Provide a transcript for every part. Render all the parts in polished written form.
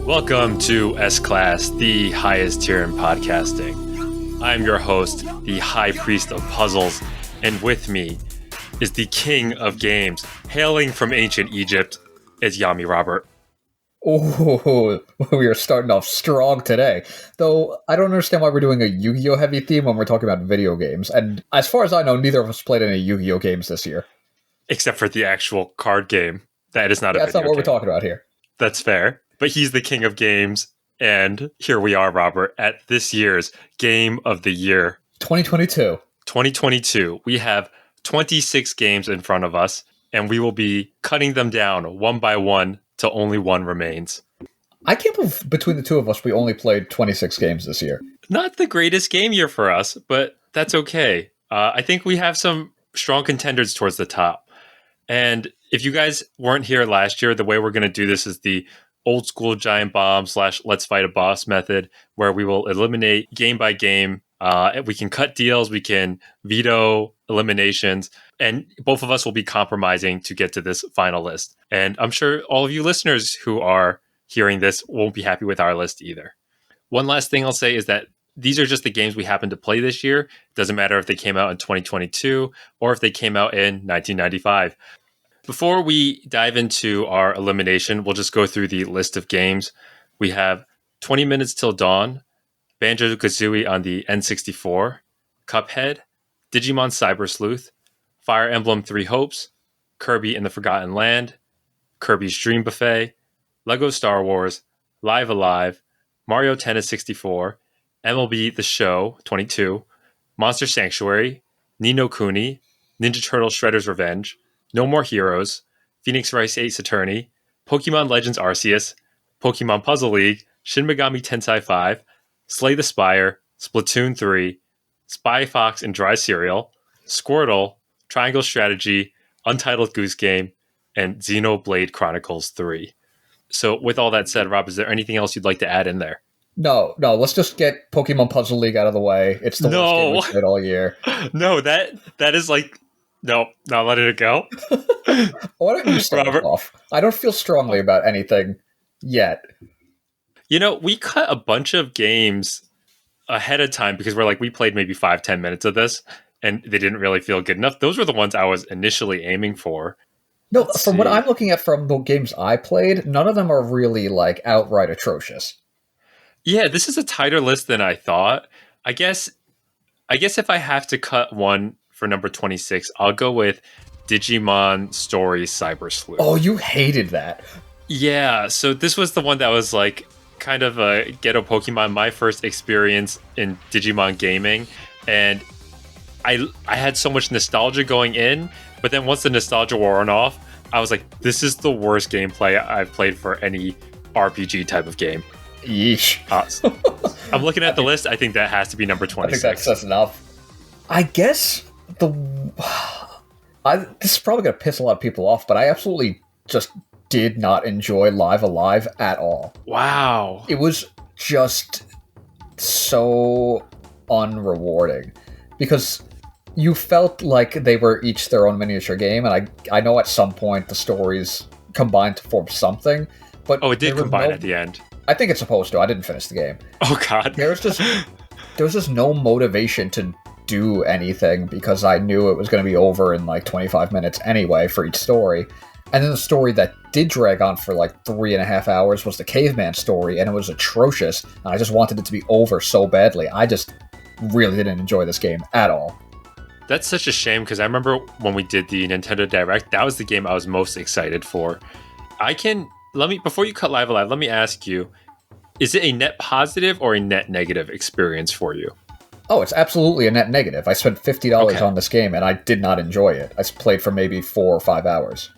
Welcome to S-Class, the highest tier in podcasting. I'm your host, the High Priest of Puzzles, and with me is the King of Games, hailing from ancient Egypt, is Yami Robert. Oh, we are starting off strong today. Though, I don't understand why we're doing a Yu-Gi-Oh! Heavy theme when we're talking about video games. And as far as I know, neither of us played any Yu-Gi-Oh! Games this year. Except for the actual card game. That is not a video game. That's not what we're talking about here. That's fair. But he's the King of Games, and here we are, Robert, at this year's Game of the Year. 2022. 2022. We have 26 games in front of us, and we will be cutting them down one by one till only one remains. I can't believe between the two of us we only played 26 games this year. Not the greatest game year for us, but that's okay. I think we have some strong contenders towards the top. And if you guys weren't here last year, the way we're going to do this is the old school giant bomb / let's fight a boss method, where we will eliminate game by game. We can cut deals, we can veto eliminations, and both of us will be compromising to get to this final list. And I'm sure all of you listeners who are hearing this won't be happy with our list either. One last thing I'll say is that these are just the games we happen to play this year. It doesn't matter if they came out in 2022 or if they came out in 1995. Before we dive into our elimination, we'll just go through the list of games. We have 20 Minutes Till Dawn, Banjo Kazooie on the N64, Cuphead, Digimon Cyber Sleuth, Fire Emblem Three Hopes, Kirby in the Forgotten Land, Kirby's Dream Buffet, Lego Star Wars, Live Alive, Mario Tennis 64, MLB The Show 22, Monster Sanctuary, No Kuni, Ninja Turtle Shredder's Revenge, No More Heroes, Phoenix Wright Ace Attorney, Pokemon Legends Arceus, Pokemon Puzzle League, Shin Megami Tensai 5, Slay the Spire, Splatoon 3, Spy Fox and Dry Cereal, Sqwordle, Triangle Strategy, Untitled Goose Game, and Xenoblade Chronicles 3. So with all that said, Rob, is there anything else you'd like to add in there? No, let's just get Pokemon Puzzle League out of the way. It's the worst game we've played all year. No, that is like... No, not letting it go. Why don't you start off? I don't feel strongly about anything yet. You know, we cut a bunch of games ahead of time because we played maybe 5-10 minutes of this and they didn't really feel good enough. Those were the ones I was initially aiming for. No, from what I'm looking at from the games I played, none of them are really outright atrocious. Yeah, this is a tighter list than I thought. I guess if I have to cut one for number 26, I'll go with Digimon Story Cyber Sleuth. Oh, you hated that. Yeah, so this was the one that was kind of a ghetto Pokemon, my first experience in Digimon gaming, and I had so much nostalgia going in, but then once the nostalgia wore off, I was like, this is the worst gameplay I've played for any RPG type of game. Yeesh. I'm looking at the list. I think that has to be number 26. I think that's enough. I guess this is probably going to piss a lot of people off, but I absolutely just did not enjoy Live Alive at all. Wow. It was just so unrewarding because you felt like they were each their own miniature game, and I know at some point the stories combined to form something, but... Oh, it did combine at the end. I think it's supposed to. I didn't finish the game. Oh, God. There was just no motivation to do anything because I knew it was going to be over in 25 minutes anyway for each story. And then the story that did drag on for 3.5 hours was the caveman story, and it was atrocious, and I just wanted it to be over so badly. I just really didn't enjoy this game at all. That's such a shame because I remember when we did the Nintendo Direct, that was the game I was most excited for. Before you cut Live Alive, let me ask you, is it a net positive or a net negative experience for you? Oh, it's absolutely a net negative. I spent $50 on this game, and I did not enjoy it. I played for maybe 4 or 5 hours.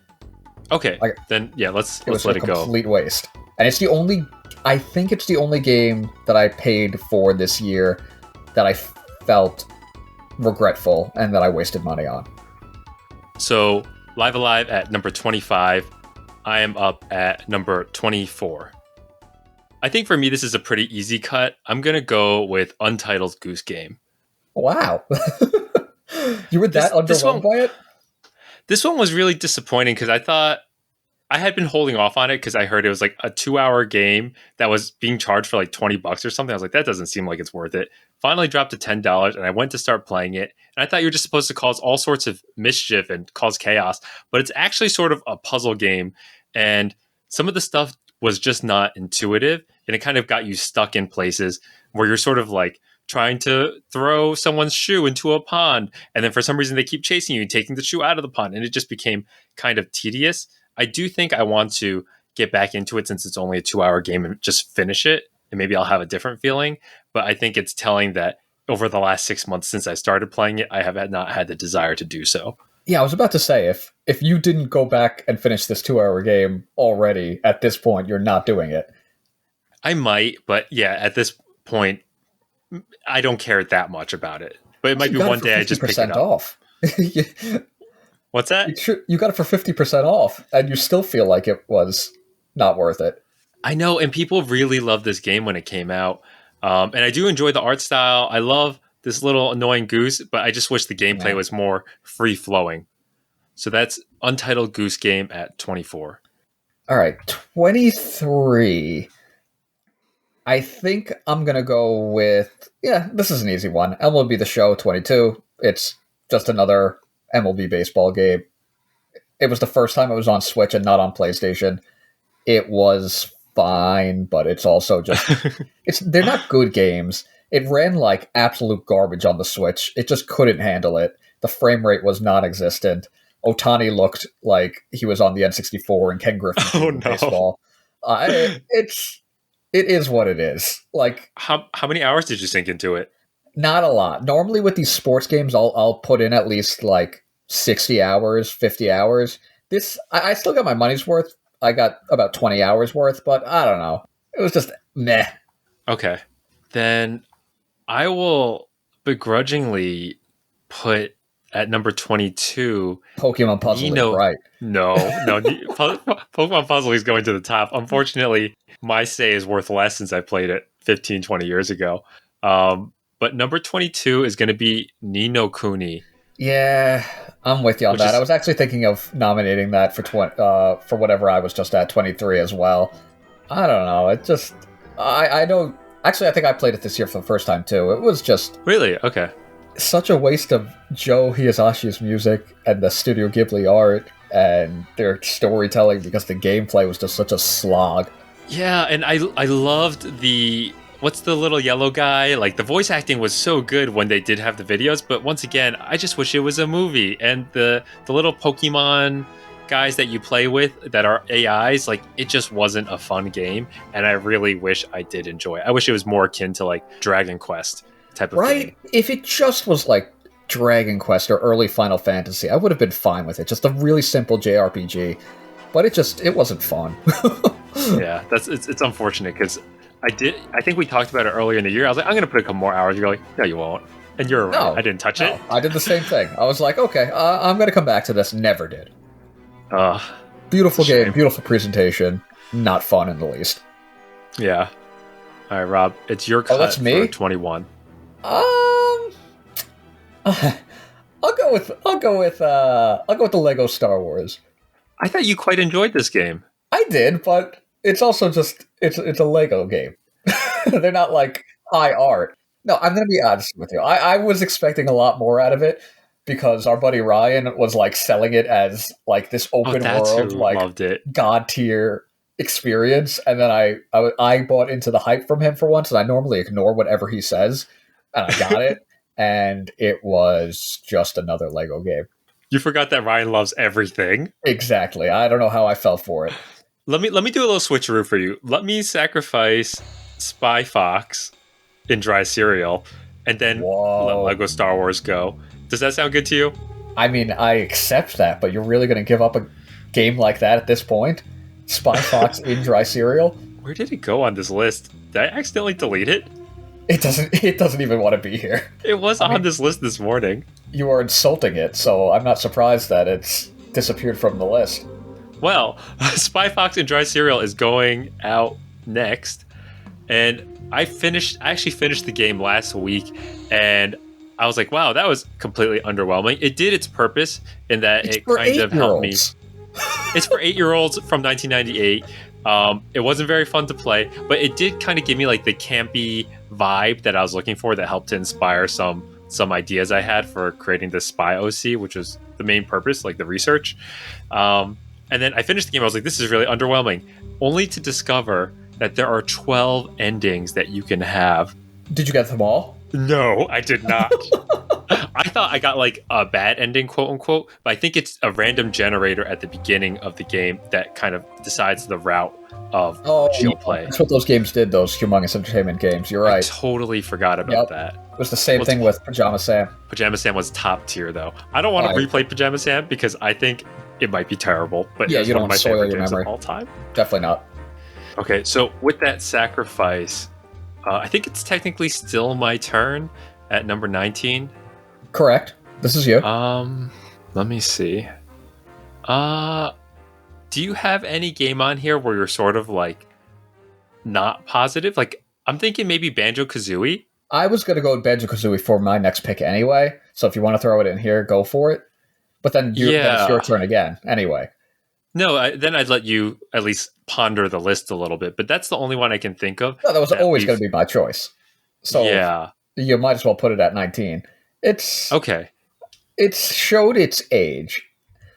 Okay, then yeah, let's let it go. It was a complete waste. And I think it's the only game that I paid for this year that I felt regretful and that I wasted money on. So, Live Alive at number 25. I am up at number 24. I think for me, this is a pretty easy cut. I'm going to go with Untitled Goose Game. Wow. You were that underwhelmed by it? This one was really disappointing because I thought I had been holding off on it because I heard it was like a 2-hour game that was being charged for like $20 or something. I was like, that doesn't seem like it's worth it. Finally dropped to $10, and I went to start playing it. And I thought you were just supposed to cause all sorts of mischief and cause chaos, but it's actually sort of a puzzle game. And some of the stuff was just not intuitive, and it kind of got you stuck in places where you're sort of like trying to throw someone's shoe into a pond, and then for some reason they keep chasing you and taking the shoe out of the pond, and it just became kind of tedious. I do think I want to get back into it since it's only a 2-hour game and just finish it, and maybe I'll have a different feeling. But I think it's telling that over the last 6 months since I started playing it, I have not had the desire to do so. Yeah, I was about to say, if you didn't go back and finish this 2-hour game already, at this point, you're not doing it. I might, but yeah, at this point, I don't care that much about it. But it might be one day I just pick it up. Off. What's that? You got it for 50% off, and you still feel like it was not worth it. I know, and people really loved this game when it came out. And I do enjoy the art style. I love this little annoying goose, but I just wish the gameplay was more free-flowing. So that's Untitled Goose Game at 24. All right, 23. I think I'm going to go with, this is an easy one. MLB The Show, 22. It's just another MLB baseball game. It was the first time it was on Switch and not on PlayStation. It was fine, but it's also just... they're not good games. It ran like absolute garbage on the Switch. It just couldn't handle it. The frame rate was non-existent. Otani looked like he was on the N64 and Ken Griffey baseball. It is what it is. Like, how many hours did you sink into it? Not a lot. Normally with these sports games, I'll put in at least like 60 hours, 50 hours. This I still got my money's worth. I got about 20 hours worth, but I don't know. It was just meh. Okay. Then I will begrudgingly put at number 22 Pokemon Puzzle, right? No. Pokemon Puzzle is going to the top. Unfortunately, my say is worth less since I played it 15, 20 years ago. But number 22 is going to be No Kuni. Yeah, I'm with you on that. I was actually thinking of nominating that for whatever I was just at, 23 as well. I don't know. It just... I don't... Actually, I think I played it this year for the first time, too. It was just... Really? Okay. Such a waste of Joe Hiyazashi's music and the Studio Ghibli art and their storytelling because the gameplay was just such a slog. Yeah, and I loved the... What's the little yellow guy? Like, the voice acting was so good when they did have the videos, but once again, I just wish it was a movie. And the little Pokemon guys that you play with that are AIs, like, it just wasn't a fun game, and I really wish I did enjoy it. I wish it was more akin to, like, Dragon Quest type of game. Right? If it just was, like, Dragon Quest or early Final Fantasy, I would have been fine with it. Just a really simple JRPG. But it wasn't fun. Yeah, it's unfortunate, because I think we talked about it earlier in the year. I was like, I'm going to put a couple more hours. You're like, no, you won't. And you're right. No, I didn't touch it. I did the same thing. I was like, okay, I'm going to come back to this. Never did. Beautiful game, beautiful presentation. Not fun in the least. Yeah. All right, Rob, it's your cut that's me? for 21. I'll go with the Lego Star Wars. I thought you quite enjoyed this game. I did, but it's also just it's a Lego game. They're not like high art. No, I'm going to be honest with you. I was expecting a lot more out of it because our buddy Ryan was like selling it as like this open world, like loved it. God tier experience, and then I bought into the hype from him for once, and I normally ignore whatever he says, and I got it, and it was just another Lego game. You forgot that Ryan loves everything. Exactly. I don't know how I fell for it. Let me do a little switcheroo for you. Let me sacrifice Spy Fox in dry cereal, and then let Lego Star Wars go. Does that sound good to you? I mean, I accept that, but you're really going to give up a game like that at this point? Spy Fox in dry cereal? Where did it go on this list? Did I accidentally delete it? It doesn't even want to be here. It was on this list this morning. You are insulting it, so I'm not surprised that it's disappeared from the list. Well, Spy Fox in dry cereal is going out next, and I actually finished the game last week, and I was like, wow, that was completely underwhelming. It did its purpose in that it kind of helped me. It's for 8-year-olds from 1998. It wasn't very fun to play, but it did kind of give me like the campy vibe that I was looking for, that helped to inspire some ideas I had for creating the Spy OC, which was the main purpose, like the research. And then I finished the game. I was like, this is really underwhelming, only to discover that there are 12 endings that you can have. Did you get them all? No, I did not. I thought I got like a bad ending, quote unquote, but I think it's a random generator at the beginning of the game that kind of decides the route of what you'll play. That's what those games did, those humongous entertainment games. You're right. I totally forgot about that. It was the same thing with Pajama Sam. Pajama Sam was top tier, though. I don't want to replay Pajama Sam because I think it might be terrible, but yeah, it's you one don't of my soil favorite your games memory. of all time. Definitely not. Okay, so with that sacrifice, I think it's technically still my turn at number 19. Correct. This is you. Let me see. Do you have any game on here where you're sort of like not positive? Like, I'm thinking maybe Banjo Kazooie. I was going to go with Banjo Kazooie for my next pick anyway, so if you want to throw it in here, go for it. But then, then it's your turn again, anyway. No, then I'd let you at least ponder the list a little bit, but that's the only one I can think of. No, that was always going to be my choice. So yeah, you might as well put it at 19. It's okay. It showed its age.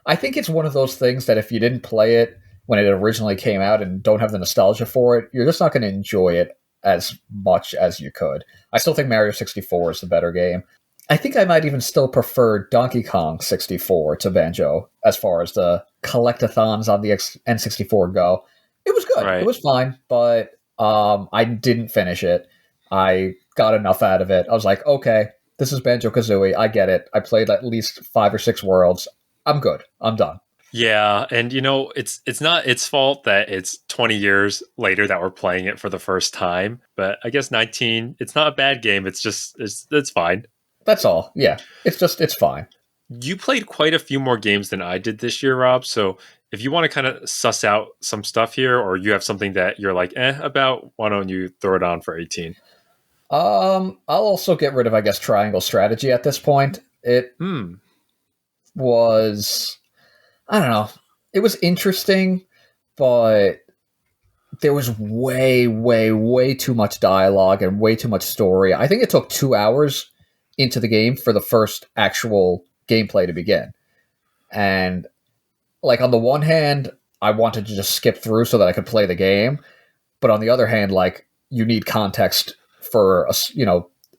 I think it's one of those things that if you didn't play it when it originally came out and don't have the nostalgia for it, you're just not going to enjoy it as much as you could. I still think Mario 64 is the better game. I think I might even still prefer Donkey Kong 64 to Banjo as far as the collectathons on the N64 go. It was good. Right. It was fine, but I didn't finish it. I got enough out of it. I was like, okay, this is Banjo Kazooie. I get it. I played at least 5 or 6 worlds. I'm good. I'm done. Yeah, and it's not its fault that it's 20 years later that we're playing it for the first time. But I guess 19, it's not a bad game. It's just it's fine. That's all. Yeah, it's fine. You played quite a few more games than I did this year, Rob. So if you want to kind of suss out some stuff here, or you have something that you're like, about, why don't you throw it on for 18? I'll also get rid of, I guess, Triangle Strategy at this point. It was, I don't know, it was interesting, but there was way, way, way too much dialogue and way too much story. I think it took 2 hours into the game for the first actual gameplay to begin. And, like, on the one hand, I wanted to just skip through so that I could play the game. But on the other hand, like, you need context for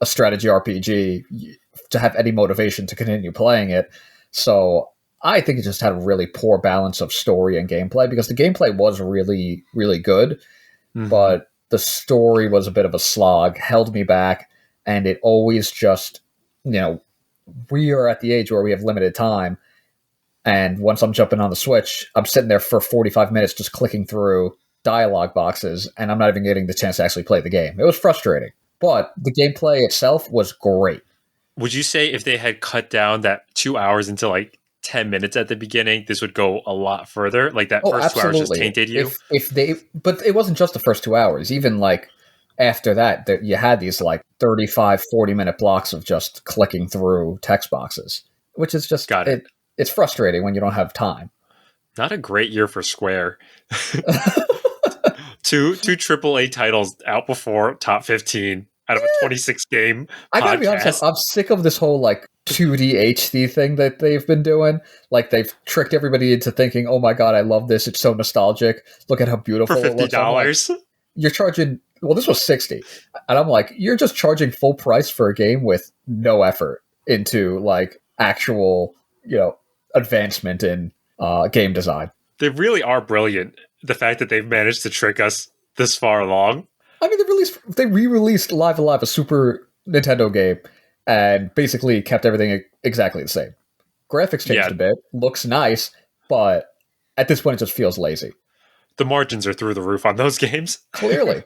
a strategy RPG to have any motivation to continue playing it. So I think it just had a really poor balance of story and gameplay, because the gameplay was really, really good, but the story was a bit of a slog, held me back, and it always just, we are at the age where we have limited time, and once I'm jumping on the Switch, I'm sitting there for 45 minutes just clicking through dialogue boxes, and I'm not even getting the chance to actually play the game. It was frustrating, but the gameplay itself was great. Would you say if they had cut down that 2 hours into like 10 minutes at the beginning, this would go a lot further? Like that first absolutely. 2 hours just tainted you? But it wasn't just the first 2 hours. Even like after that, you had these like 35, 40-minute blocks of just clicking through text boxes, which is just, it's frustrating when you don't have time. Not a great year for Square. Two AAA titles out before top 15 out of a 26 game podcast. I gotta be honest, I'm sick of this whole like 2D HD thing that they've been doing. Like, they've tricked everybody into thinking, oh my god, I love this, it's so nostalgic, look at how beautiful it looks. For $50? Like, you're charging, well, this was $60. And I'm like, you're just charging full price for a game with no effort into like actual, advancement in game design. They really are brilliant. The fact that they've managed to trick us this far along. I mean, they re-released Live Alive, a Super Nintendo game, and basically kept everything exactly the same. Graphics changed a bit, looks nice, but at this point it just feels lazy. The margins are through the roof on those games. Clearly.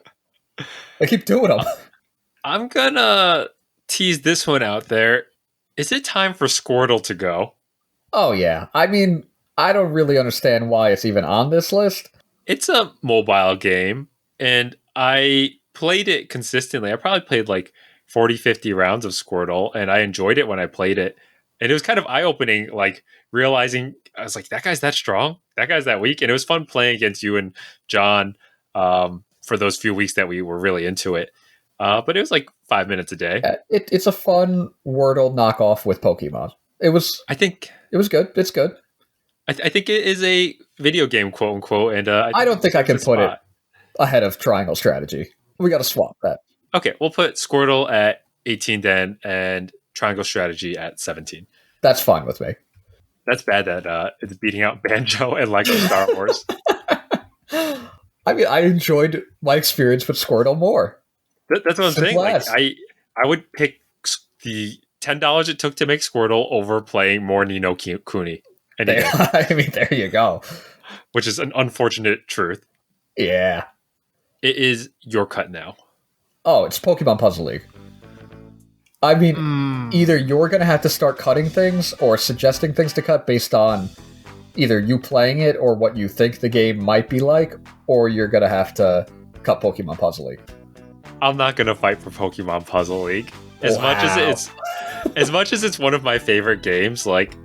They keep doing them. I'm gonna tease this one out there. Is it time for Sqwordle to go? Oh yeah. I mean, I don't really understand why it's even on this list. It's a mobile game, and I played it consistently. I probably played like 40, 50 rounds of Sqwordle, and I enjoyed it when I played it. And it was kind of eye-opening, like realizing I was like, that guy's that strong, that guy's that weak. And it was fun playing against you and John for those few weeks that we were really into it. But it was like 5 minutes a day. It's a fun Wordle knockoff with Pokemon. It was good. It's good. I think it is a video game, quote unquote. And I don't think I can put it ahead of Triangle Strategy. We got to swap that. Okay, we'll put Sqwordle at 18 then, and Triangle Strategy at 17. That's fine with me. That's bad that it's beating out Banjo and Lego Star Wars. I mean, I enjoyed my experience with Sqwordle more. That's what I'm saying. Like, I would pick the $10 it took to make Sqwordle over playing more No Kuni. I mean, there you go. Which is an unfortunate truth. Yeah. It is your cut now. Oh, it's Pokemon Puzzle League. I mean, either you're going to have to start cutting things or suggesting things to cut based on either you playing it or what you think the game might be like, or you're going to have to cut Pokemon Puzzle League. I'm not going to fight for Pokemon Puzzle League. As much as it's one of my favorite games, like,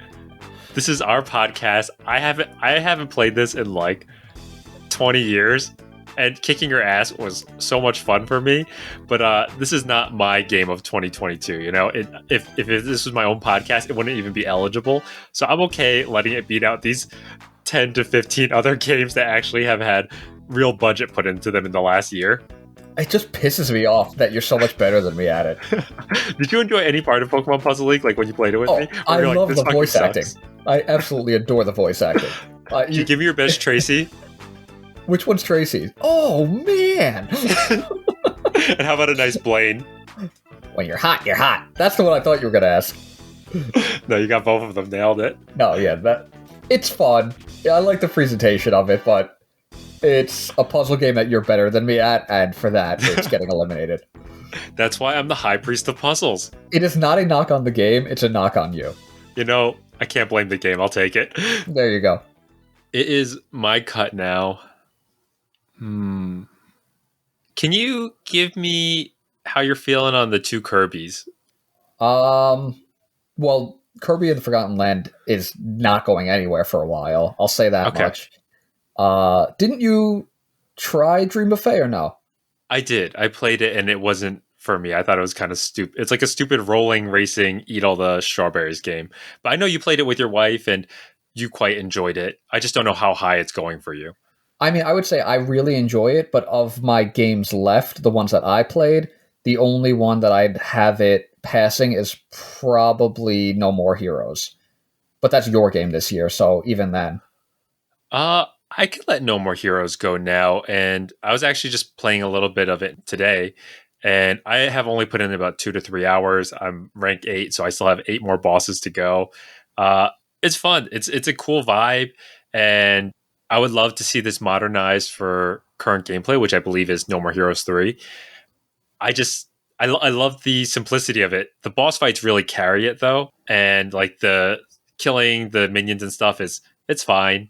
this is our podcast. I haven't played this in like 20 years. And kicking your ass was so much fun for me, but this is not my game of 2022. You know, if this was my own podcast, it wouldn't even be eligible. So I'm okay letting it beat out these 10 to 15 other games that actually have had real budget put into them in the last year. It just pisses me off that you're so much better than me at it. Did you enjoy any part of Pokemon Puzzle League, like when you played it with me? I love the voice acting. I absolutely adore the voice acting. Can you give me your best Tracy? Which one's Tracy? Oh, man! And how about a nice Blaine? When you're hot, you're hot. That's the one I thought you were going to ask. No, you got both of them. Nailed it. No, yeah, it's fun. Yeah, I like the presentation of it, but it's a puzzle game that you're better than me at, and for that, it's getting eliminated. That's why I'm the high priest of puzzles. It is not a knock on the game, it's a knock on you. You know, I can't blame the game. I'll take it. There you go. It is my cut now. Can you give me how you're feeling on the two Kirbys? Well, Kirby and the Forgotten Land is not going anywhere for a while. I'll say that much. Didn't you try Dream Buffet or no? I did. I played it and it wasn't for me. I thought it was kind of stupid. It's like a stupid rolling, racing, eat all the strawberries game. But I know you played it with your wife and you quite enjoyed it. I just don't know how high it's going for you. I mean, I would say I really enjoy it, but of my games left, the ones that I played, the only one that I'd have it passing is probably No More Heroes. But that's your game this year, so even then. I could let No More Heroes go now, and I was actually just playing a little bit of it today, and I have only put in about 2 to 3 hours. I'm rank 8, so I still have 8 more bosses to go. It's fun. It's a cool vibe, and I would love to see this modernized for current gameplay, which I believe is No More Heroes 3. I love the simplicity of it. The boss fights really carry it though. And like the killing the minions and stuff it's fine.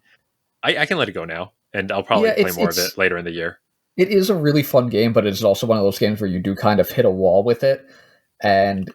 I can let it go now. And I'll probably play more of it later in the year. It is a really fun game, but it's also one of those games where you do kind of hit a wall with it. And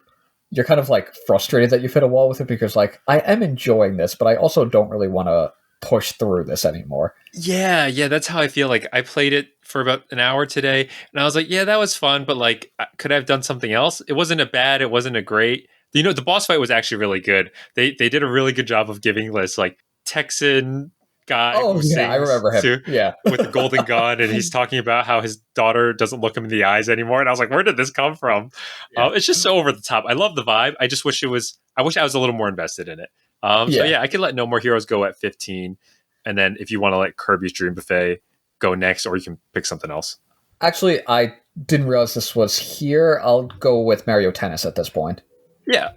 you're kind of like frustrated that you've hit a wall with it because like, I am enjoying this, but I also don't really want to push through this anymore. Yeah, that's how I feel. Like I played it for about an hour today and I was like, yeah, that was fun, but like could I have done something else? It wasn't a bad, it wasn't a great. You know, the boss fight was actually really good. They did a really good job of giving this like Texan guy I remember him. With the golden gun and he's talking about how his daughter doesn't look him in the eyes anymore and I was like, where did this come from? It's just so over the top. I love the vibe. I just wish I was a little more invested in it. So yeah, I could let No More Heroes go at 15. And then if you want to let Kirby's Dream Buffet go next, or you can pick something else. Actually, I didn't realize this was here. I'll go with Mario Tennis at this point. Yeah.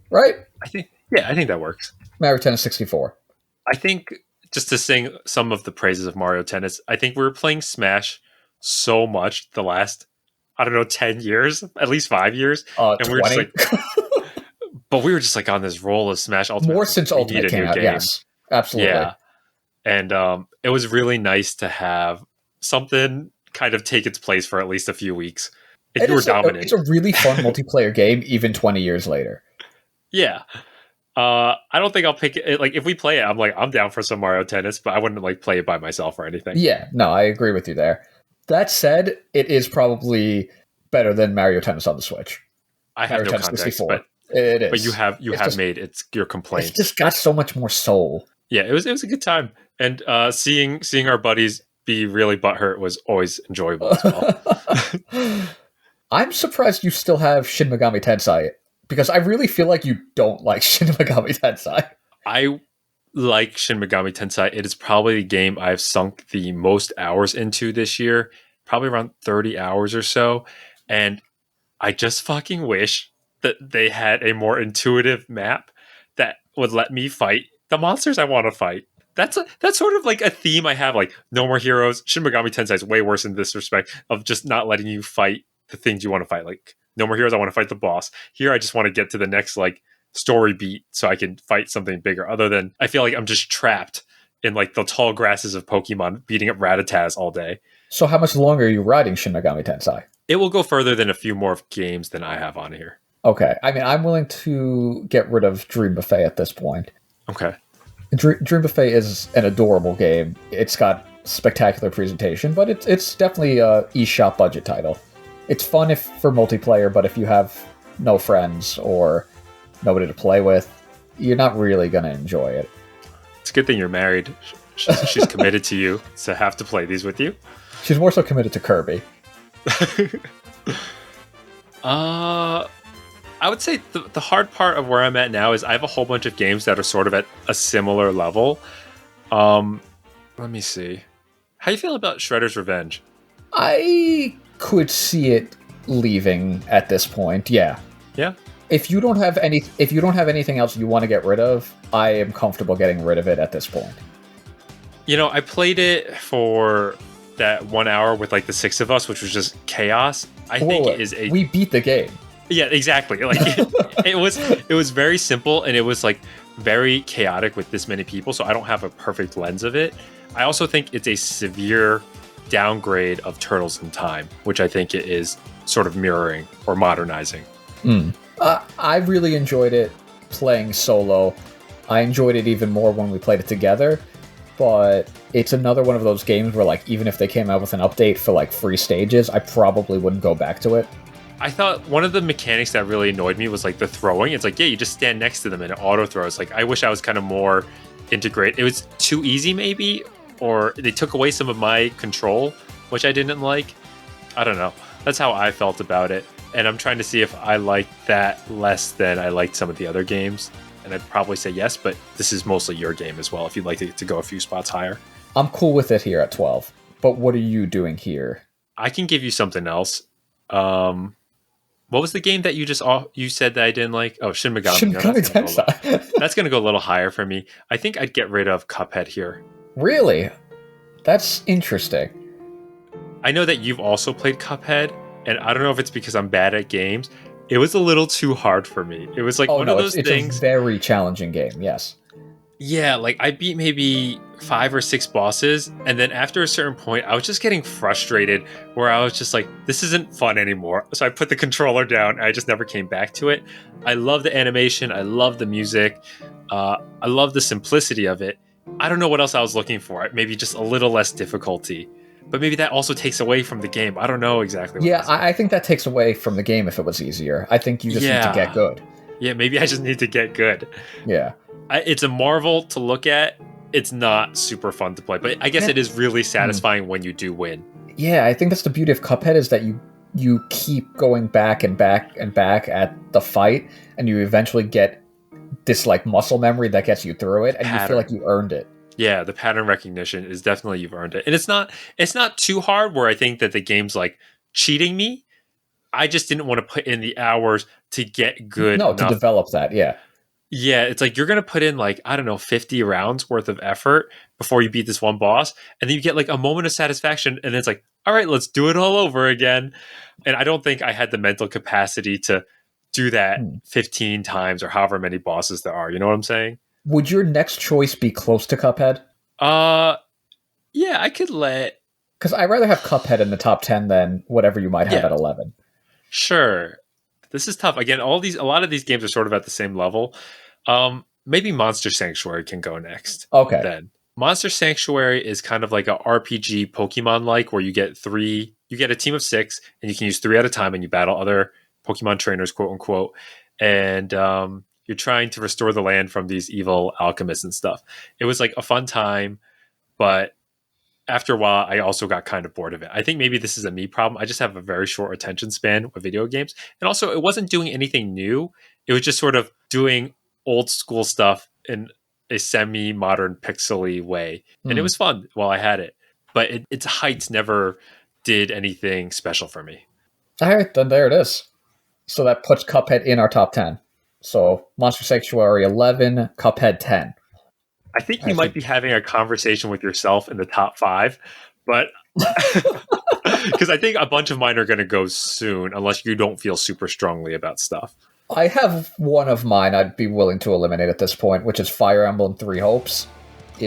Right? I think that works. Mario Tennis 64. I think just to sing some of the praises of Mario Tennis, I think we were playing Smash so much the last, 10 years, at least 5 years. And 20? We were just like, but we were just like on this roll of Smash Ultimate. More since Ultimate came out, yes. Absolutely. Yeah. And it was really nice to have something kind of take its place for at least a few weeks. If you were dominant. It's a really fun multiplayer game, even 20 years later. Yeah. I don't think I'll pick it. Like, if we play it, I'm down for some Mario Tennis, but I wouldn't like play it by myself or anything. Yeah, no, I agree with you there. That said, it is probably better than Mario Tennis on the Switch. I have Mario no Tennis context, 64. but It is. but you have made it's your complaint. It's just got so much more soul. Yeah, it was a good time, and seeing our buddies be really butthurt was always enjoyable as well. I'm surprised you still have Shin Megami Tensei, because I really feel like you don't like Shin Megami Tensei. I like Shin Megami Tensei. It is probably the game I've sunk the most hours into this year, probably around 30 hours or so. And I just fucking wish that they had a more intuitive map that would let me fight the monsters I want to fight. That's sort of like a theme I have. Like, no more heroes. Shin Megami Tensei is way worse in this respect of just not letting you fight the things you want to fight. Like, no more heroes. I want to fight the boss. Here, I just want to get to the next like story beat so I can fight something bigger. Other than I feel like I'm just trapped in like the tall grasses of Pokemon beating up Rattatas all day. So how much longer are you riding Shin Megami Tensei? It will go further than a few more games than I have on here. Okay. I mean, I'm willing to get rid of Dream Buffet at this point. Okay. Dream Buffet is an adorable game. It's got spectacular presentation, but it's definitely a eShop budget title. It's fun for multiplayer, but if you have no friends or nobody to play with, you're not really going to enjoy it. It's a good thing you're married. She's committed to you to have to play these with you. She's more so committed to Kirby. I would say the hard part of where I'm at now is I have a whole bunch of games that are sort of at a similar level. Let me see. How you feel about Shredder's Revenge? I could see it leaving at this point. Yeah. Yeah. If you don't have anything else you want to get rid of, I am comfortable getting rid of it at this point. You know, I played it for that 1 hour with like the six of us, which was just chaos. We beat the game. Yeah, exactly. Like it was very simple, and it was like very chaotic with this many people. So I don't have a perfect lens of it. I also think it's a severe downgrade of Turtles in Time, which I think it is sort of mirroring or modernizing. I really enjoyed it playing solo. I enjoyed it even more when we played it together. But it's another one of those games where, like, even if they came out with an update for like free stages, I probably wouldn't go back to it. I thought one of the mechanics that really annoyed me was like the throwing. It's like, yeah, you just stand next to them and it auto throws. Like, I wish I was kind of more integrated. It was too easy, maybe, or they took away some of my control, which I didn't like. I don't know. That's how I felt about it. And I'm trying to see if I like that less than I liked some of the other games. And I'd probably say yes, but this is mostly your game as well, if you'd like to go a few spots higher. I'm cool with it here at 12. But what are you doing here? I can give you something else. What was the game that you said that I didn't like? Oh, Shin Megami. Shin Megami Tensei. That's going to go a little higher for me. I think I'd get rid of Cuphead here. Really? That's interesting. I know that you've also played Cuphead, and I don't know if it's because I'm bad at games. It was a little too hard for me. It was like one of those things. It's a very challenging game, yes. Yeah, like I beat maybe 5 or 6 bosses, and then after a certain point, I was just getting frustrated where I was just like, this isn't fun anymore. So I put the controller down, and I just never came back to it. I love the animation. I love the music. I love the simplicity of it. I don't know what else I was looking for. Maybe just a little less difficulty. But maybe that also takes away from the game. I don't know exactly what Yeah, I think that takes away from the game if it was easier. I think you just need to get good. Yeah, maybe I just need to get good. Yeah. It's a marvel to look at. It's not super fun to play, but I guess it is really satisfying when you do win. Yeah, I think that's the beauty of Cuphead, is that you keep going back and back and back at the fight, and you eventually get this like muscle memory that gets you through it, and you feel like you earned it. Yeah, the pattern recognition is definitely you've earned it. And it's not too hard where I think that the game's like cheating me. I just didn't want to put in the hours to get good enough. To develop that, yeah. Yeah, it's like you're going to put in like, I don't know, 50 rounds worth of effort before you beat this one boss. And then you get like a moment of satisfaction. And then it's like, all right, let's do it all over again. And I don't think I had the mental capacity to do that 15 times or however many bosses there are. You know what I'm saying? Would your next choice be close to Cuphead? Yeah, I could let... Because I'd rather have Cuphead in the top 10 than whatever you might have at 11. Sure. This is tough. Again, a lot of these games are sort of at the same level. Maybe Monster Sanctuary can go next. Okay. Then Monster Sanctuary is kind of like a RPG Pokemon like, where you get a team of 6, and you can use 3 at a time, and you battle other Pokemon trainers, quote unquote, and you're trying to restore the land from these evil alchemists and stuff. It was like a fun time, but after a while, I also got kind of bored of it. I think maybe this is a me problem. I just have a very short attention span with video games. And also, it wasn't doing anything new. It was just sort of doing old school stuff in a semi-modern pixely way. And it was fun while I had it. But its heights never did anything special for me. All right, then there it is. So that puts Cuphead in our top 10. So Monster Sanctuary 11, Cuphead 10. I think you might be having a conversation with yourself in the top 5, but because I think a bunch of mine are going to go soon, unless you don't feel super strongly about stuff. I have one of mine I'd be willing to eliminate at this point, which is Fire Emblem 3 Hopes.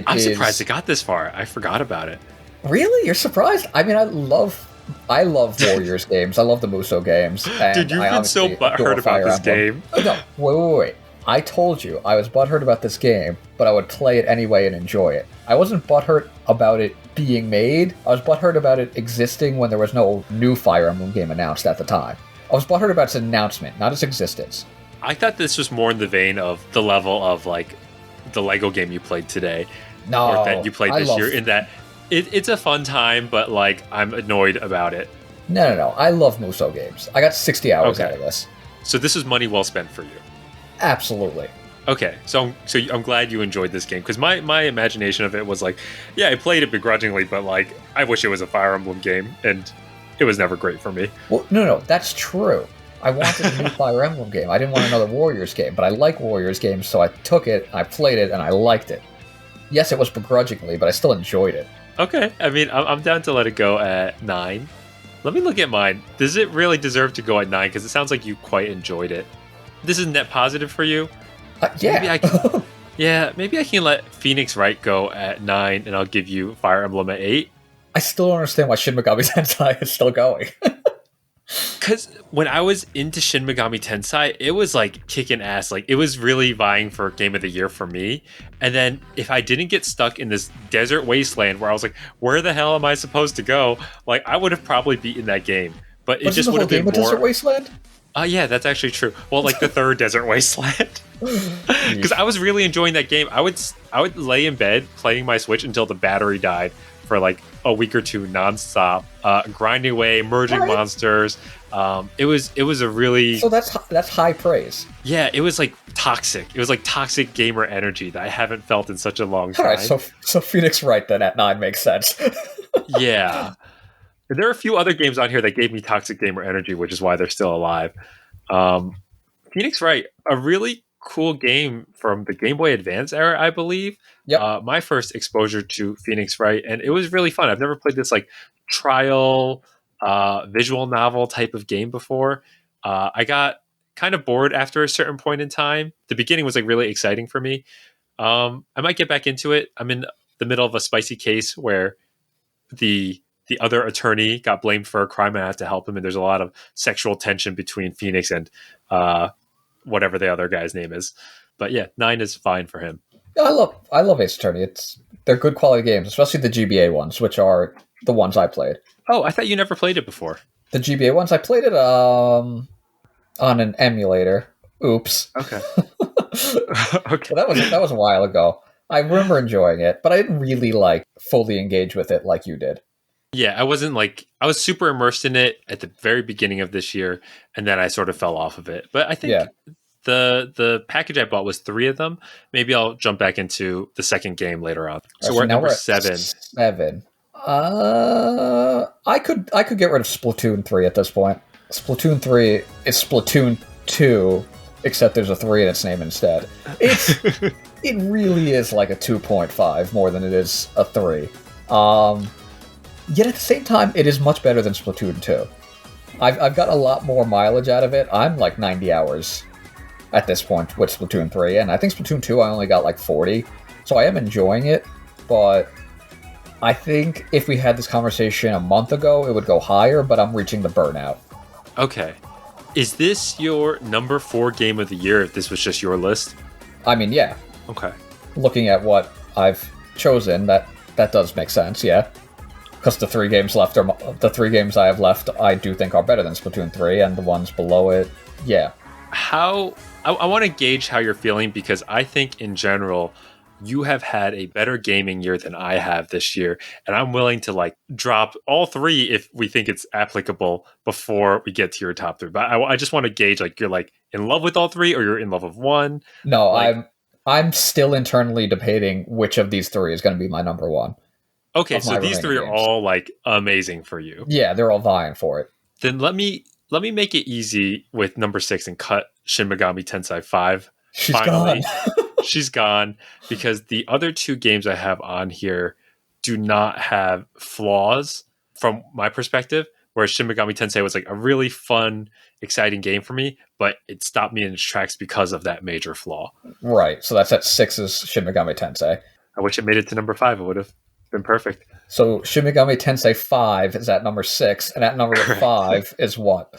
I'm surprised it got this far. I forgot about it. Really? You're surprised? I mean, I love Warriors games. I love the Musou games. And dude, you've been so butthurt about this game. No, wait. I told you I was butthurt about this game, but I would play it anyway and enjoy it. I wasn't butthurt about it being made. I was butthurt about it existing when there was no new Fire Emblem game announced at the time. I was butthurt about its announcement, not its existence. I thought this was more in the vein of the level of like the Lego game you played today. No, or that you played this year. In that it's a fun time, but like I'm annoyed about it. No. I love Musou games. I got 60 hours out of this. So this is money well spent for you. Absolutely. Okay, so I'm glad you enjoyed this game, because my imagination of it was like, yeah, I played it begrudgingly, but like I wish it was a Fire Emblem game, and it was never great for me. Well, no, that's true. I wanted a new Fire Emblem game. I didn't want another Warriors game, but I like Warriors games, so I took it, I played it, and I liked it. Yes, it was begrudgingly, but I still enjoyed it. Okay, I mean, I'm down to let it go at 9. Let me look at mine. Does it really deserve to go at 9? Because it sounds like you quite enjoyed it. This is net positive for you? Yeah. Maybe I can let Phoenix Wright go at 9, and I'll give you Fire Emblem at 8. I still don't understand why Shin Megami Tensai is still going. Because when I was into Shin Megami Tensai, it was like kicking ass. Like, it was really vying for Game of the Year for me. And then if I didn't get stuck in this desert wasteland where I was like, where the hell am I supposed to go? Like, I would have probably beaten that game. But it just would have been more... Desert Wasteland? Yeah, that's actually true. Well, like the third Desert Wasteland. Because I was really enjoying that game. I would lay in bed playing my Switch until the battery died for like a week or two nonstop, grinding away, merging monsters. It was a really... So that's high praise. Yeah, it was like toxic. It was like toxic gamer energy that I haven't felt in such a long time. All right, so Phoenix Wright then at 9 makes sense. Yeah. There are a few other games on here that gave me toxic gamer energy, which is why they're still alive. Phoenix Wright, a really cool game from the Game Boy Advance era, I believe. Yep. My first exposure to Phoenix Wright, and it was really fun. I've never played this like trial visual novel type of game before. I got kind of bored after a certain point in time. The beginning was like really exciting for me. I might get back into it. I'm in the middle of a spicy case where the other attorney got blamed for a crime and I have to help him. And there's a lot of sexual tension between Phoenix and whatever the other guy's name is. But yeah, 9 is fine for him. I love Ace Attorney. They're good quality games, especially the GBA ones, which are the ones I played. Oh, I thought you never played it before. The GBA ones, I played it on an emulator. Oops. Okay. Okay. That was a while ago. I remember enjoying it, but I didn't really fully engage with it like you did. Yeah, I was super immersed in it at the very beginning of this year, and then I sort of fell off of it. But I think the package I bought was 3 of them. Maybe I'll jump back into the second game later on. So we're at number 7. 7. I could get rid of Splatoon 3 at this point. Splatoon 3 is Splatoon 2, except there's a 3 in its name instead. It really is like a 2.5 more than it is a 3. Yet at the same time, it is much better than Splatoon 2. I've got a lot more mileage out of it. I'm like 90 hours at this point with Splatoon 3, and I think Splatoon 2 I only got like 40. So I am enjoying it, but I think if we had this conversation a month ago, it would go higher, but I'm reaching the burnout. Okay. Is this your number 4 game of the year if this was just your list? I mean, yeah. Okay. Looking at what I've chosen, that does make sense, yeah. Because the 3 games left the 3 games I have left, I do think are better than Splatoon 3, and the ones below it, yeah. I want to gauge how you're feeling, because I think in general you have had a better gaming year than I have this year, and I'm willing to like drop all 3 if we think it's applicable before we get to your top 3. But I just want to gauge, like, you're like in love with all 3 or you're in love with one. No, like, I'm still internally debating which of these 3 is going to be my number 1. Okay, so these 3 are all like amazing for you. Yeah, they're all vying for it. Then let me make it easy with number 6 and cut Shin Megami Tensei 5. She's Finally, gone. she's gone, because the other 2 games I have on here do not have flaws from my perspective, whereas Shin Megami Tensei was like a really fun, exciting game for me, but it stopped me in its tracks because of that major flaw. Right, so that's at 6's Shin Megami Tensei. I wish it made it to number 5. It would have been perfect. So Shin Megami Tensei 5 is at number 6, and at number 5 is what?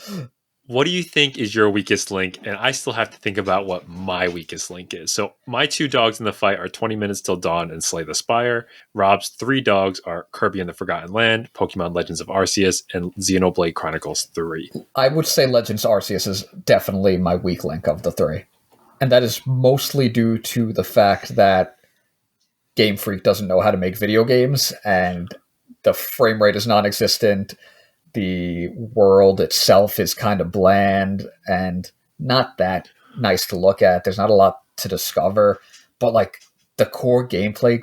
What do you think is your weakest link? And I still have to think about what my weakest link is. So my 2 dogs in the fight are 20 Minutes Till Dawn and Slay the Spire. Rob's 3 dogs are Kirby and the Forgotten Land, Pokemon Legends of Arceus, and Xenoblade Chronicles 3. I would say Legends Arceus is definitely my weak link of the 3. And that is mostly due to the fact that Game Freak doesn't know how to make video games, and the frame rate is non-existent. The world itself is kind of bland and not that nice to look at. There's not a lot to discover, but like the core gameplay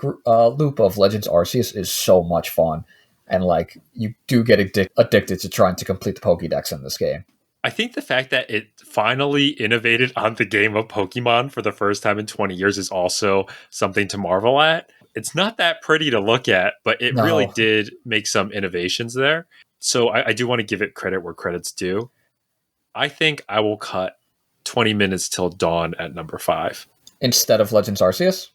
loop of Legends Arceus is so much fun, and like you do get addicted to trying to complete the Pokédex in this game. I think the fact that it finally innovated on the game of Pokemon for the first time in 20 years is also something to marvel at. It's not that pretty to look at, but it really did make some innovations there. So I do want to give it credit where credit's due. I think I will cut 20 Minutes Till Dawn at number 5. Instead of Legends Arceus?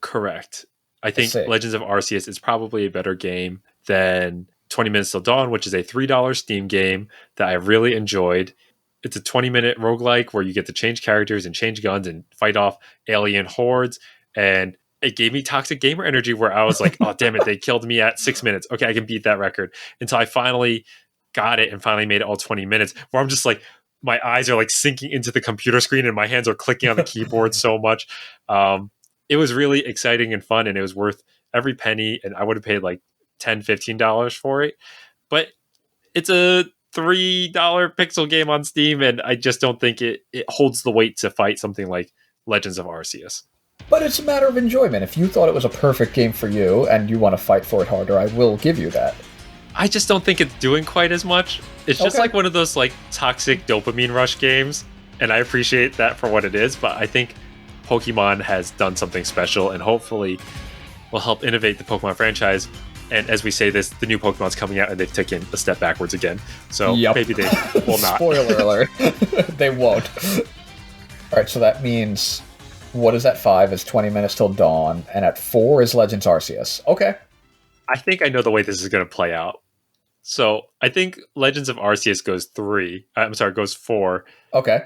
Correct. I think Legends of Arceus is probably a better game than 20 Minutes Till Dawn, which is a $3 Steam game that I really enjoyed. It's a 20-minute roguelike where you get to change characters and change guns and fight off alien hordes. And it gave me toxic gamer energy where I was like, oh, damn it, they killed me at 6 minutes. Okay, I can beat that record. Until I finally got it and finally made it all 20 minutes, where I'm just like, my eyes are like sinking into the computer screen and my hands are clicking on the keyboard so much. It was really exciting and fun, and it was worth every penny, and I would have paid like $10, $15 for it. But it's a $3 pixel game on Steam, and I just don't think it holds the weight to fight something like Legends of Arceus. But it's a matter of enjoyment. If you thought it was a perfect game for you and you want to fight for it harder, I will give you that. I just don't think it's doing quite as much. It's just like one of those like toxic dopamine rush games, and I appreciate that for what it is, but I think Pokemon has done something special and hopefully will help innovate the Pokemon franchise. And as we say this, the new Pokemon's coming out and they've taken a step backwards again. So maybe they will not. Spoiler alert. They won't. Alright, so that means what is at 5 is 20 Minutes Till Dawn, and at 4 is Legends Arceus. Okay. I think I know the way this is going to play out. So I think Legends of Arceus goes 4. Okay.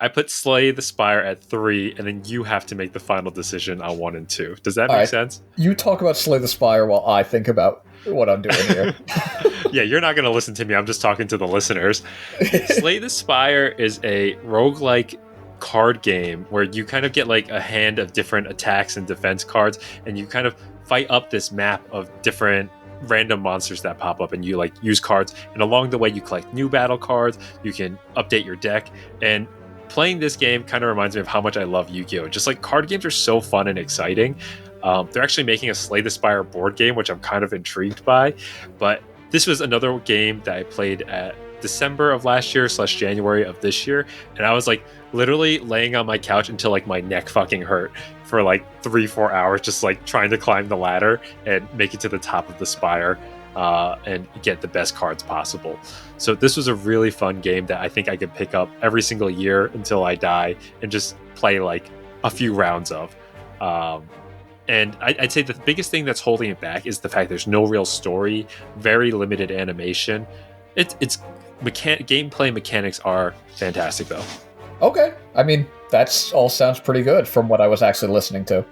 I put Slay the Spire at 3, and then you have to make the final decision on 1 and 2. Does that make sense? You talk about Slay the Spire while I think about what I'm doing here. Yeah, you're not going to listen to me. I'm just talking to the listeners. Slay the Spire is a roguelike card game where you kind of get like a hand of different attacks and defense cards, and you kind of fight up this map of different random monsters that pop up, and you like use cards, and along the way you collect new battle cards, you can update your deck. And playing this game kind of reminds me of how much I love Yu-Gi-Oh! Just like card games are so fun and exciting. They're actually making a Slay the Spire board game, which I'm kind of intrigued by. But this was another game that I played at December of last year / January of this year, and I was like literally laying on my couch until like my neck fucking hurt for like 3-4 hours, just like trying to climb the ladder and make it to the top of the spire and get the best cards possible. So this was a really fun game that I think I could pick up every single year until I die and just play like a few rounds of. And I'd say the biggest thing that's holding it back is the fact there's no real story, very limited animation. It's gameplay mechanics are fantastic though. Okay. I mean, That's all sounds pretty good from what I was actually listening to.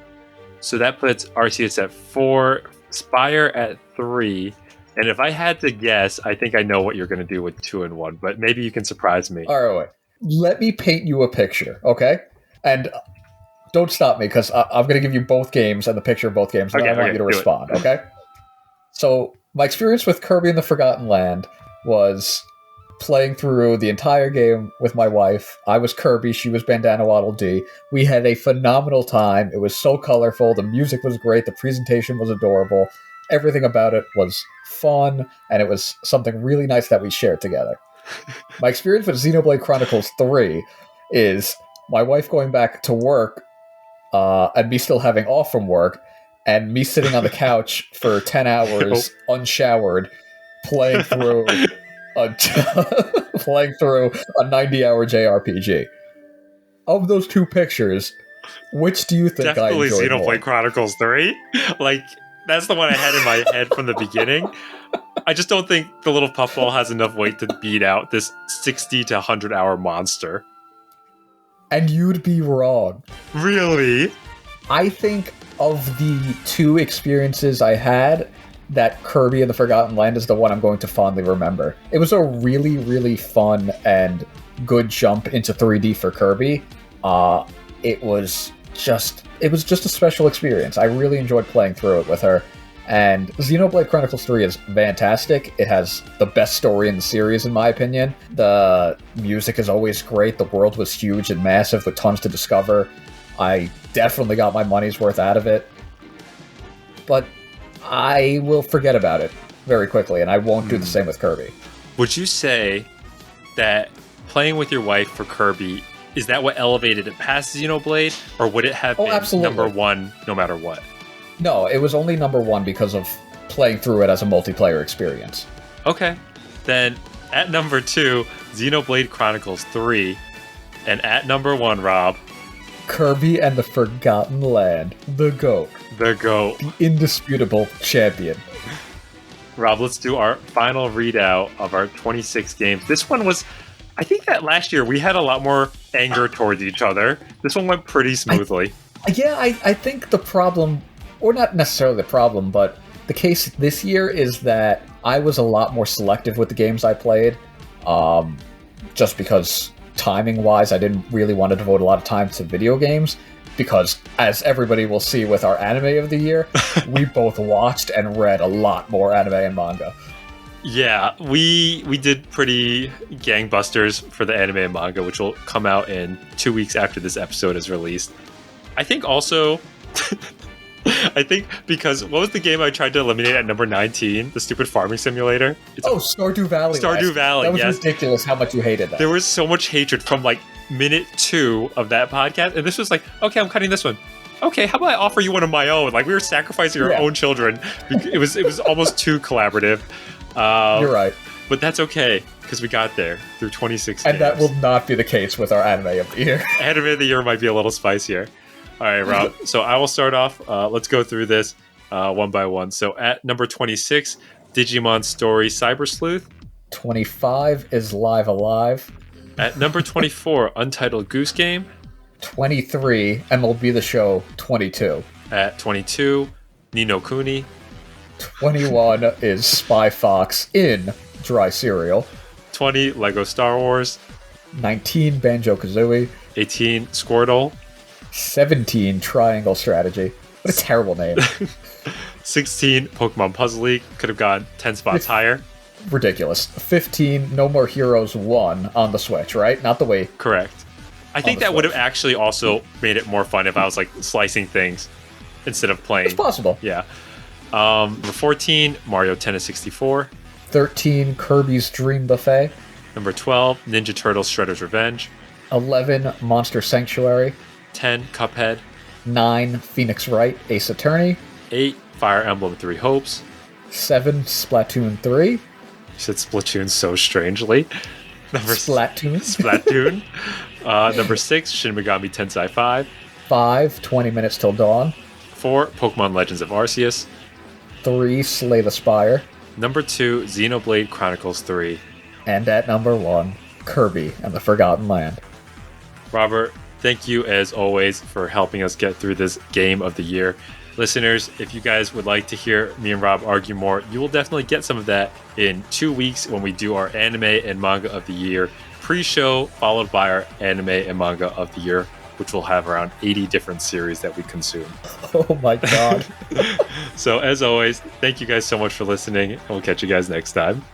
So that puts Arceus at 4, Spire at 3. And if I had to guess, I think I know what you're going to do with 2 and 1, but maybe you can surprise me. All right, wait. Let me paint you a picture, okay? And don't stop me, because I'm going to give you both games and the picture of both games, and I want you to respond, okay? So, my experience with Kirby and the Forgotten Land was playing through the entire game with my wife. I was Kirby, she was Bandana Waddle Dee. We had a phenomenal time. It was so colorful, the music was great, the presentation was adorable. Everything about it was fun, and it was something really nice that we shared together. My experience with Xenoblade Chronicles 3 is my wife going back to work, and me still having off from work, and me sitting on the couch for 10 hours unshowered, playing through a 90-hour JRPG. Of those two pictures, which do you think Definitely I enjoyed Xenoblade more? Chronicles 3. Like, that's the one I had in my head from the beginning. I just don't think the little puffball has enough weight to beat out this 60 to 100 hour monster. And you'd be wrong. Really? I think of the two experiences I had, that Kirby and the Forgotten Land is the one I'm going to fondly remember. It was a really, really fun and good jump into 3D for Kirby. It was just a special experience. I really enjoyed playing through it with her. And Xenoblade Chronicles 3 is fantastic. It has the best story in the series, in my opinion. The music is always great. The world was huge and massive with tons to discover. I definitely got my money's worth out of it. But I will forget about it very quickly, and I won't do the same with Kirby. Would you say that playing with your wife for Kirby, is that what elevated it past Xenoblade? Or would it have been absolutely. number one no matter what? No, it was only number one because of playing through it as a multiplayer experience. Okay. Then at number 2, Xenoblade Chronicles 3. And at number 1, Rob. Kirby and the Forgotten Land. The GOAT. The GOAT. The indisputable champion. Rob, let's do our final readout of our 26 games. This one was... I think that last year we had a lot more anger towards each other. This one went pretty smoothly. I think the problem... Or not necessarily the problem, but the case this year is that I was a lot more selective with the games I played. Just because timing-wise, I didn't really want to devote a lot of time to video games. Because, as everybody will see with our anime of the year, we both watched and read a lot more anime and manga. Yeah, we did pretty gangbusters for the anime and manga, which will come out in 2 weeks after this episode is released. I think also... I think because what was the game I tried to eliminate at number 19? The stupid farming simulator? Stardew Valley. Stardew Valley, That was yes. ridiculous how much you hated that. There was so much hatred from like minute 2 of that podcast, and this was like, okay, I'm cutting this one. Okay, how about I offer you one of my own? Like we were sacrificing our own children. It was almost too collaborative. You're right. But that's okay, because we got there through 26 And games. that will not be the case with our anime of the year. Anime of the year might be a little spicier. All right, Rob. So I will start off. Let's go through this one by one. So at number 26, Digimon Story Cyber Sleuth. 25 is Live Alive. At number 24, Untitled Goose Game. 23, MLB The Show 22. At 22, No Kuni. 21 is Spy Fox in Dry Cereal. 20, Lego Star Wars. 19, Banjo Kazooie. 18, Sqwordle. 17, Triangle Strategy. What a terrible name. 16, Pokemon Puzzle League. Could have gone 10 spots higher. Ridiculous. 15, No More Heroes 1 on the Switch, right? Not the Wii. Correct. I think the that would have Switch. actually also made it more fun if I was like slicing things instead of playing. It's possible. Yeah. Number 14, Mario Tennis 64. 13, Kirby's Dream Buffet. Number 12, Ninja Turtles Shredder's Revenge. 11, Monster Sanctuary. 10, Cuphead. 9, Phoenix Wright, Ace Attorney. 8, Fire Emblem Three Hopes. 7, Splatoon 3. You said Splatoon so strangely. Number Splatoon. Splatoon. Number 6, Shin Megami Tensei 5. 5, 20 Minutes Till Dawn. 4, Pokemon Legends of Arceus. 3, Slay the Spire. Number 2, Xenoblade Chronicles 3. And at number 1, Kirby and the Forgotten Land. Robert, thank you as always for helping us get through this game of the year. Listeners, if you guys would like to hear me and Rob argue more, you will definitely get some of that in 2 weeks when we do our anime and manga of the year pre-show, followed by our anime and manga of the year, which will have around 80 different series that we consume. Oh my god. So as always, thank you guys so much for listening, and we'll catch you guys next time.